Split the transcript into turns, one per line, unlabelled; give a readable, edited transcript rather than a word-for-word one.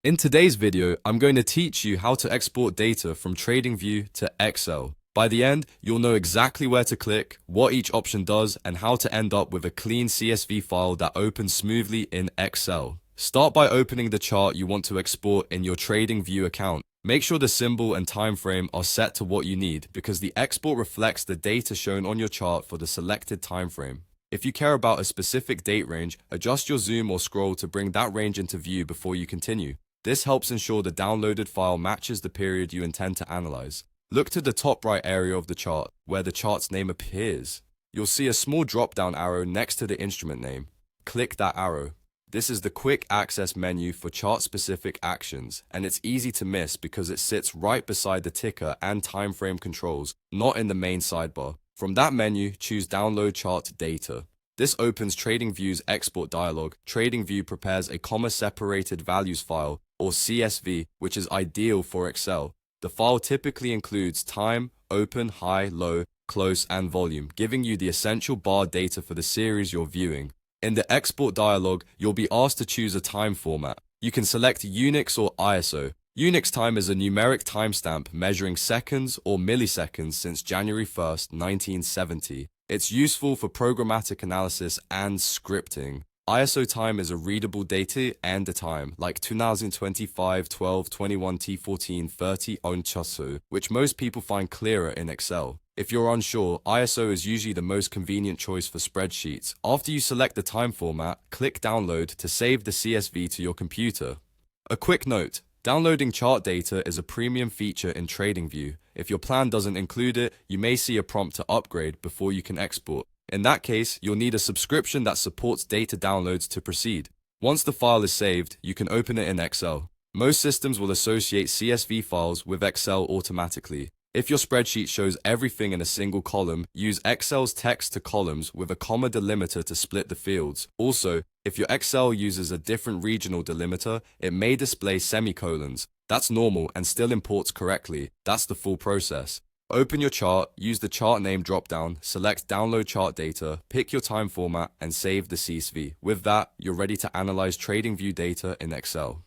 In today's video, I'm going to teach you how to export data from TradingView to Excel. By the end, you'll know exactly where to click, what each option does, and how to end up with a clean CSV file that opens smoothly in Excel. Start by opening the chart you want to export in your TradingView account. Make sure the symbol and time frame are set to what you need because the export reflects the data shown on your chart for the selected time frame. If you care about a specific date range, adjust your zoom or scroll to bring that range into view before you continue. This helps ensure the downloaded file matches the period you intend to analyze. Look to the top right area of the chart, where the chart's name appears. You'll see a small drop-down arrow next to the instrument name. Click that arrow. This is the quick access menu for chart-specific actions, and it's easy to miss because it sits right beside the ticker and time frame controls, not in the main sidebar. From that menu, choose Download Chart Data. This opens TradingView's export dialog. TradingView prepares a comma-separated values file, or CSV, which is ideal for Excel. The file typically includes time, open, high, low, close, and volume, giving you the essential bar data for the series you're viewing. In the export dialog, you'll be asked to choose a time format. You can select Unix or ISO. Unix time is a numeric timestamp measuring seconds or milliseconds since January 1st, 1970. It's useful for programmatic analysis and scripting. ISO time is a readable date and a time, like 2025, 12, 21, T14, 30 on Chasu, which most people find clearer in Excel. If you're unsure, ISO is usually the most convenient choice for spreadsheets. After you select the time format, click Download to save the CSV to your computer. A quick note. Downloading chart data is a premium feature in TradingView. If your plan doesn't include it, you may see a prompt to upgrade before you can export. In that case, you'll need a subscription that supports data downloads to proceed. Once the file is saved, you can open it in Excel. Most systems will associate CSV files with Excel automatically. If your spreadsheet shows everything in a single column, use Excel's text to columns with a comma delimiter to split the fields. Also, if your Excel uses a different regional delimiter, it may display semicolons. That's normal and still imports correctly. That's the full process. Open your chart, use the chart name dropdown, select Download Chart Data, pick your time format, and save the CSV. With that, you're ready to analyze TradingView data in Excel.